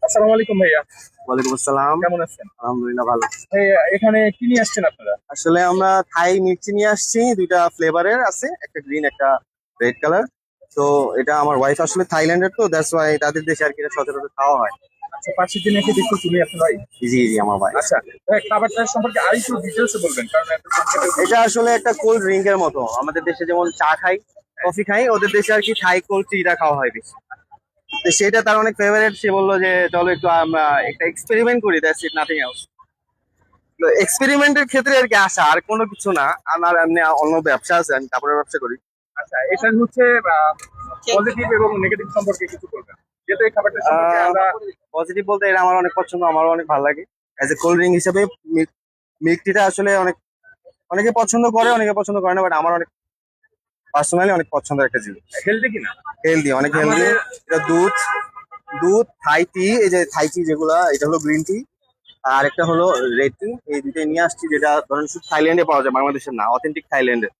আসসালামু আলাইকুম ভাইয়া। ওয়ালাইকুম আসসালাম। কেমন আছেন? আলহামদুলিল্লাহ ভালো। ভাইয়া এখানে কি নিয়ে আসছেন আপনারা? আসলে আমরা থাই মির্চি নিয়ে আসছি, দুইটা ফ্লেভারের আছে, একটা গ্রিন একটা রেড কালার। তো এটা আমার ওয়াইফ আসলে থাইল্যান্ডের, তো দ্যাটস ওয়াই তাদের দেশে আর কি এটা সচরাচর খাওয়া হয়। আচ্ছা, পাশের দিনে এসে দেখতে চলে আসছেন ভাই। জি জি আমার ভাই। আচ্ছা ভাই, খাবারটা সম্পর্কে আরেকটু ডিটেলসে বলবেন, কারণ এত এটা আসলে একটা কোল্ড ড্রিঙ্কের মতো, আমাদের দেশে যেমন চা খাই, কফি খাই, ওদের দেশে আর কি থাই কোল্ড টিটা খাওয়া হয় বেশি। তো সেটা তার অনেক ফেভারিট, সে বললো যে চলো একটু আমরা একটা এক্সপেরিমেন্ট করি, দ্যাটস ইট, নাথিং এলস। তো এক্সপেরিমেন্টের ক্ষেত্রে আর কি আসা, আর কোনো কিছু না। আমার এমনি অন্য ব্যবসা আছে, আমি কাপড়ের ব্যবসা করি। আচ্ছা, এটা হচ্ছে পজিটিভ এবং নেগেটিভ সম্পর্কে কিছু বলবেন, যেহেতু এই খাবারটা সম্পর্কে আমরা। পজিটিভ বলতে এটা আমার অনেক পছন্দ, আমারও অনেক ভালো লাগে। অ্যাজ এ কোল্ড ড্রিঙ্ক হিসেবে মিল্ক টিটা আসলে অনেকে পছন্দ করে, অনেকে পছন্দ করে না, বাট আমার অনেক পার্সোনালি অনেক পছন্দের একটা জিনিস। হেলদি কিনা? হেলদি, অনেক হেলদি। এটা দুধ, দুধ থাই টি, এই যে থাই টি যেগুলা, এটা হলো গ্রিন টি, আর একটা হলো রেড টি। এই দুইটাই নিয়ে আসছি, যেটা ধরেন শুধু থাইল্যান্ডে পাওয়া যায়, বাংলাদেশের না, অথেন্টিক থাইল্যান্ডের।